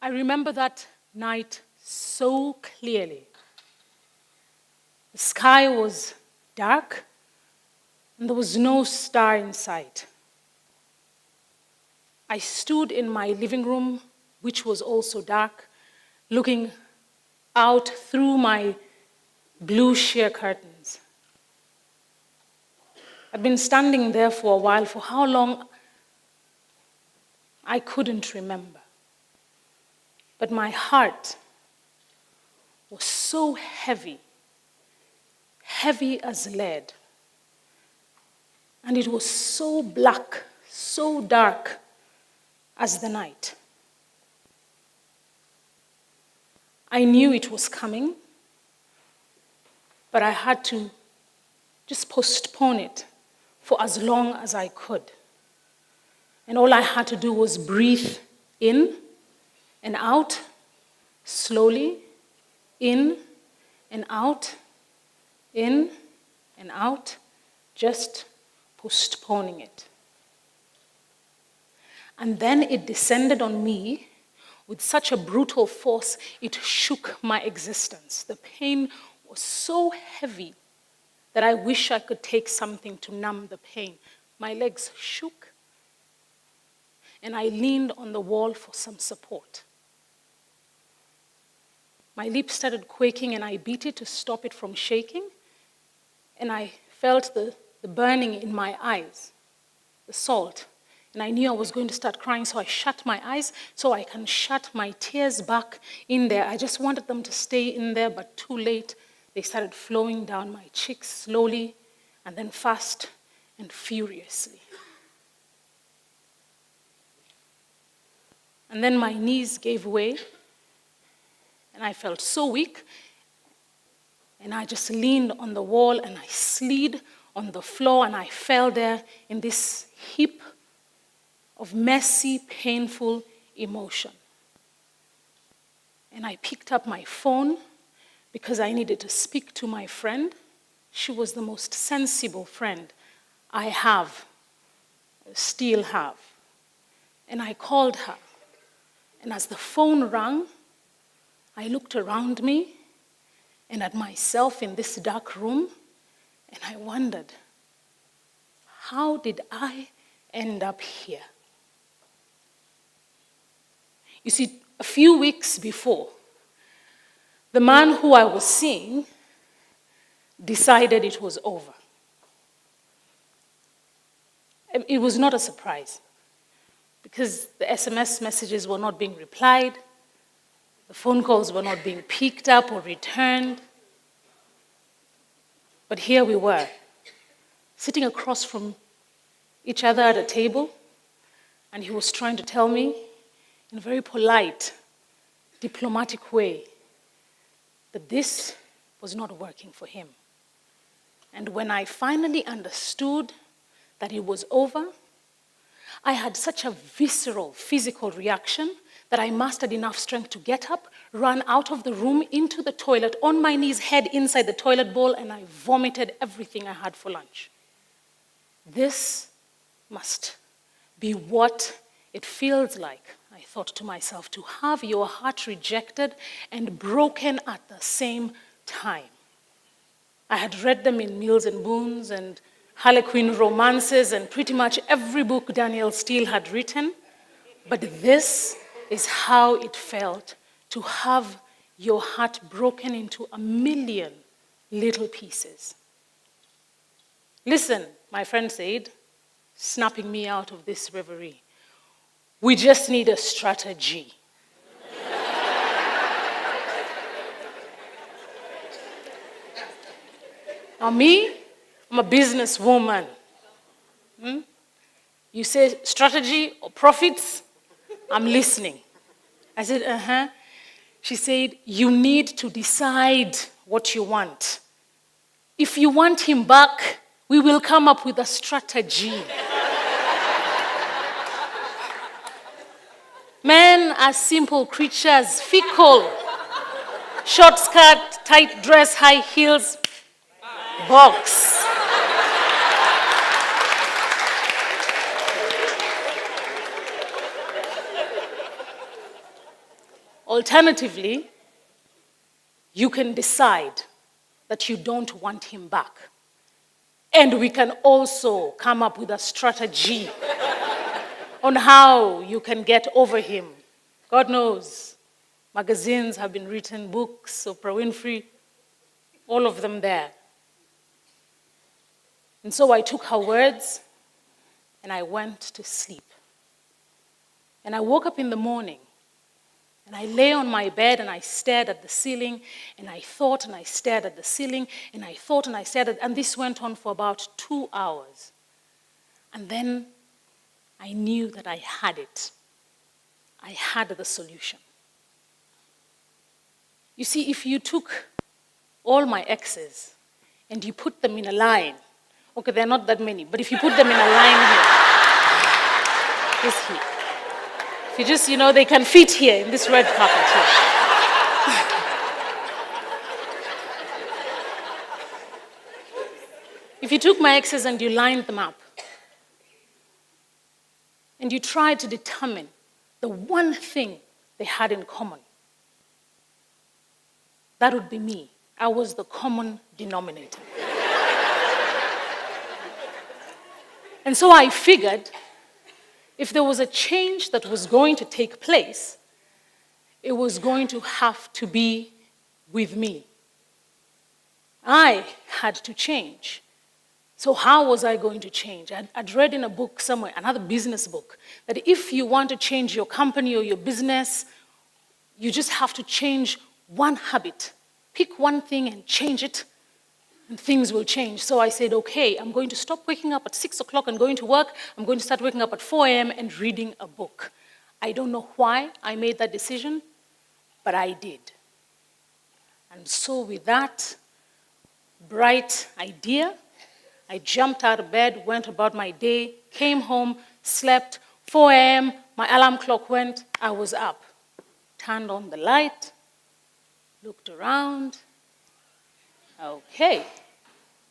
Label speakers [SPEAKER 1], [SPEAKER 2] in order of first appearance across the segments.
[SPEAKER 1] I remember that night so clearly. The sky was dark, and there was no star in sight. I stood in my living room, which was also dark, looking out through my blue sheer curtains. I'd been standing there for a while, for how long, I couldn't remember. But my heart was so heavy, heavy as lead. And it was so black, so dark as the night. I knew it was coming, but I had to just postpone it for as long as I could. And all I had to do was breathe in and out, slowly, in and out, in and out, just postponing it. And then it descended on me with such a brutal force, it shook my existence. The pain was so heavy that I wish I could take something to numb the pain. My legs shook, and I leaned on the wall for some support. My lips started quaking, and I beat it to stop it from shaking, and I felt the burning in my eyes, the salt. And I knew I was going to start crying, so I shut my eyes so I can shut my tears back in there. I just wanted them to stay in there, but too late. They started flowing down my cheeks slowly, and then fast and furiously. And then my knees gave way, and I felt so weak, and I just leaned on the wall, and I slid on the floor, and I fell there in this heap of messy, painful emotion. And I picked up my phone because I needed to speak to my friend. She was the most sensible friend I still have. And I called her. And as the phone rang, I looked around me and at myself in this dark room, and I wondered, how did I end up here? You see, a few weeks before, the man who I was seeing decided it was over. It was not a surprise because the SMS messages were not being replied, the phone calls were not being picked up or returned. But here we were, sitting across from each other at a table, and he was trying to tell me in a very polite, diplomatic way that this was not working for him. And when I finally understood that it was over, I had such a visceral, physical reaction that I mustered enough strength to get up, run out of the room into the toilet, on my knees, head inside the toilet bowl, and I vomited everything I had for lunch. This must be what it feels like, I thought to myself, to have your heart rejected and broken at the same time. I had read them in Meals and Boons and Harlequin romances and pretty much every book Daniel Steele had written, but this is how it felt to have your heart broken into a million little pieces. Listen, my friend said, snapping me out of this reverie. We just need a strategy. Now me, I'm a businesswoman. You say strategy or profits, I'm listening. I said, uh-huh. She said, you need to decide what you want. If you want him back, we will come up with a strategy. Men are simple creatures, fickle. Short skirt, tight dress, high heels, box. Alternatively, you can decide that you don't want him back. And we can also come up with a strategy on how you can get over him. God knows, magazines have been written, books, Oprah Winfrey, all of them there. And so I took her words and I went to sleep. And I woke up in the morning and I lay on my bed and I stared at the ceiling and I thought and I stared at the ceiling and I thought and I stared at, and this went on for about 2 hours. And then I knew that I had it. I had the solution. You see, if you took all my exes and you put them in a line, okay, there are not that many, but if you put them in a line here, just here, if you just, they can fit here in this red carpet here. If you took my exes and you lined them up, and you tried to determine the one thing they had in common, that would be me. I was the common denominator. And so I figured if there was a change that was going to take place, it was going to have to be with me. I had to change. So how was I going to change? I'd read in a book somewhere, another business book, that if you want to change your company or your business, you just have to change one habit. Pick one thing and change it, and things will change. So I said, okay, I'm going to stop waking up at 6 o'clock and going to work. I'm going to start waking up at 4 a.m. and reading a book. I don't know why I made that decision, but I did. And so with that bright idea, I jumped out of bed, went about my day, came home, slept. 4 a.m., my alarm clock went, I was up. Turned on the light, looked around. Okay,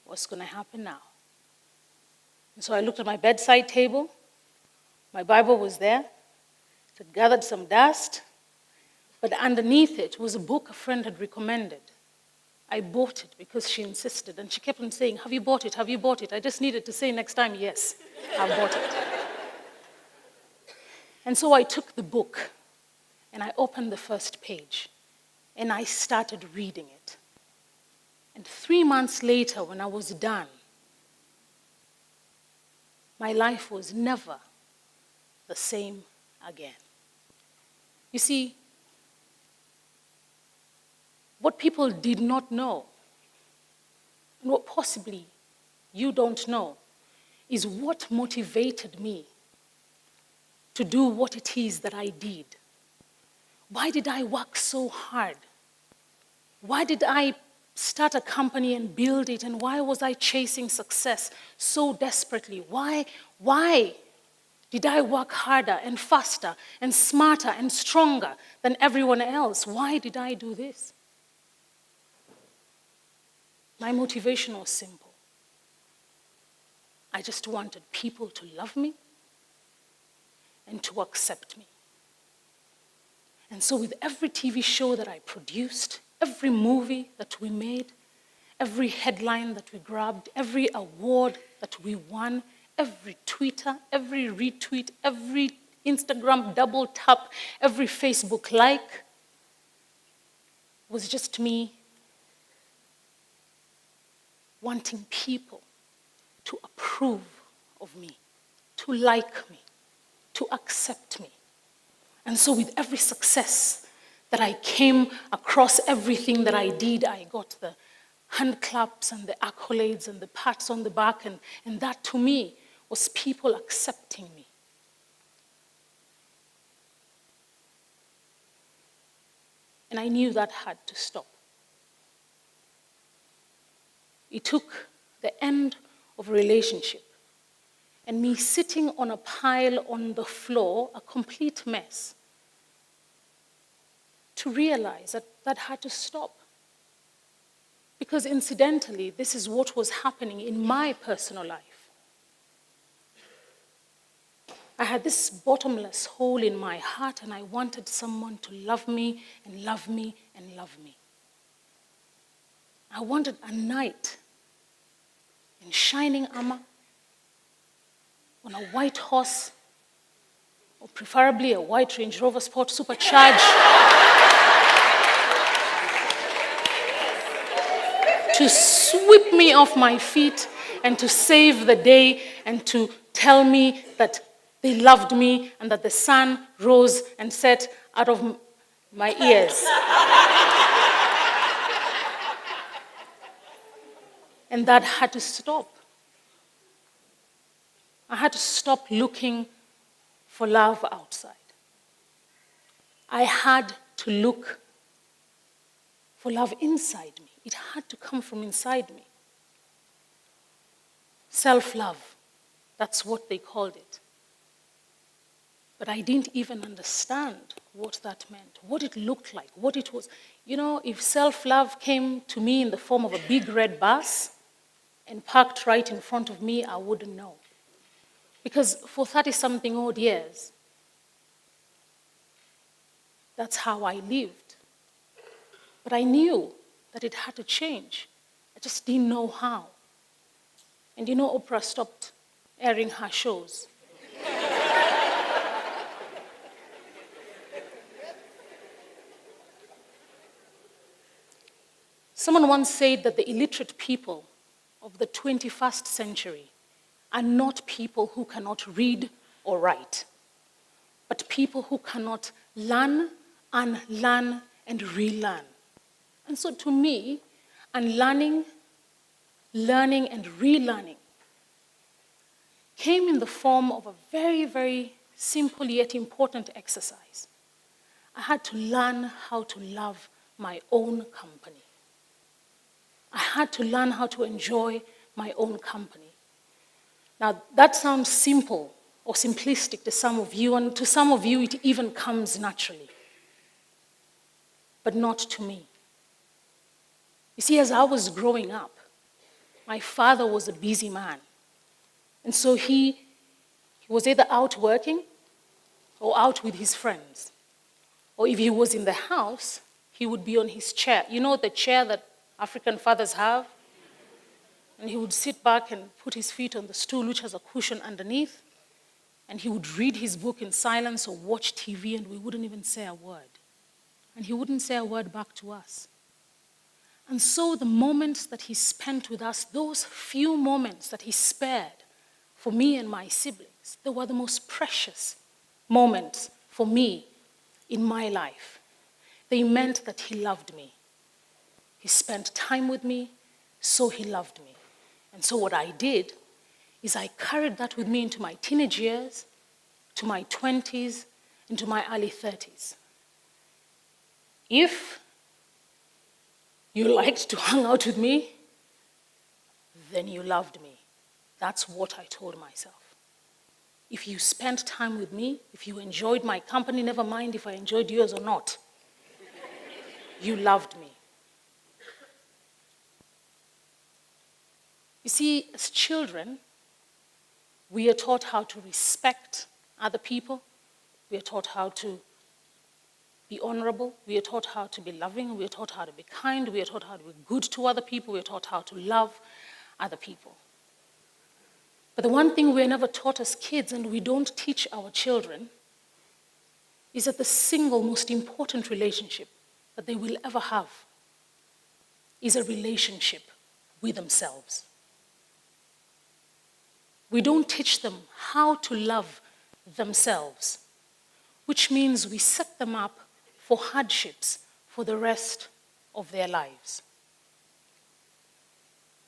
[SPEAKER 1] what's going to happen now? And so I looked at my bedside table. My Bible was there. It had gathered some dust, but underneath it was a book a friend had recommended. I bought it because she insisted, and she kept on saying, have you bought it? Have you bought it? I just needed to say next time, yes, I bought it. And so I took the book, and I opened the first page, and I started reading it. And 3 months later, when I was done, my life was never the same again. You see, what people did not know, and what possibly you don't know, is what motivated me to do what it is that I did. Why did I work so hard? Why did I start a company and build it? And why was I chasing success so desperately? Why did I work harder and faster and smarter and stronger than everyone else? Why did I do this? My motivation was simple. I just wanted people to love me and to accept me. And so with every TV show that I produced, every movie that we made, every headline that we grabbed, every award that we won, every Twitter, every retweet, every Instagram double tap, every Facebook like, was just me wanting people to approve of me, to like me, to accept me. And so with every success that I came across, everything that I did, I got the hand claps and the accolades and the pats on the back, and that to me was people accepting me. And I knew that had to stop. It took the end of a relationship and me sitting on a pile on the floor, a complete mess, to realize that that had to stop. Because incidentally, this is what was happening in my personal life. I had this bottomless hole in my heart, and I wanted someone to love me and love me and love me. I wanted a knight in shining armor, on a white horse, or preferably a white Range Rover Sport supercharged, to sweep me off my feet and to save the day and to tell me that they loved me and that the sun rose and set out of my ears. And that had to stop. I had to stop looking for love outside. I had to look for love inside me. It had to come from inside me. Self-love, that's what they called it. But I didn't even understand what that meant, what it looked like, what it was. You know, if self-love came to me in the form of a big red bus and parked right in front of me, I wouldn't know. Because for 30-something odd years, that's how I lived. But I knew that it had to change. I just didn't know how. And you know, Oprah stopped airing her shows. Someone once said that the illiterate people of the 21st century are not people who cannot read or write, but people who cannot learn, unlearn, and relearn. And so to me, unlearning, learning, and relearning came in the form of a very, very simple yet important exercise. I had to learn how to love my own company. I had to learn how to enjoy my own company. Now, that sounds simple or simplistic to some of you, and to some of you it even comes naturally, but not to me. You see, as I was growing up, my father was a busy man. And so he was either out working or out with his friends. Or if he was in the house, he would be on his chair. You know the chair that African fathers have? And he would sit back and put his feet on the stool, which has a cushion underneath, and he would read his book in silence or watch TV, and we wouldn't even say a word. And he wouldn't say a word back to us. And so the moments that he spent with us, those few moments that he spared for me and my siblings, they were the most precious moments for me in my life. They meant that he loved me. He spent time with me, so he loved me. And so what I did is I carried that with me into my teenage years, to my 20s, into my early 30s. If you liked to hang out with me, then you loved me. That's what I told myself. If you spent time with me, if you enjoyed my company, never mind if I enjoyed yours or not, you loved me. You see, as children, we are taught how to respect other people. We are taught how to be honorable. We are taught how to be loving. We are taught how to be kind. We are taught how to be good to other people. We are taught how to love other people. But the one thing we're never taught as kids, and we don't teach our children, is that the single most important relationship that they will ever have is a relationship with themselves. We don't teach them how to love themselves, which means we set them up for hardships for the rest of their lives.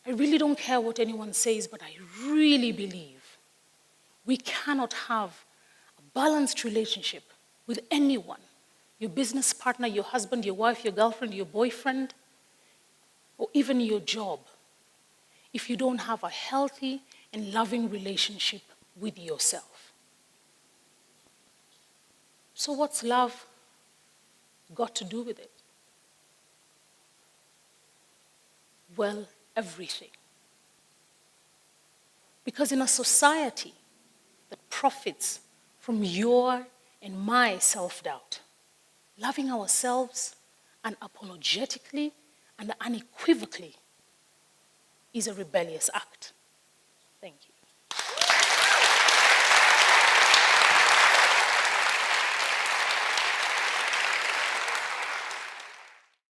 [SPEAKER 1] I really don't care what anyone says, but I really believe we cannot have a balanced relationship with anyone, your business partner, your husband, your wife, your girlfriend, your boyfriend, or even your job, if you don't have a healthy and loving relationship with yourself. So what's love got to do with it? Well, everything. Because in a society that profits from your and my self-doubt. Loving ourselves unapologetically and unequivocally is a rebellious act. Thank you.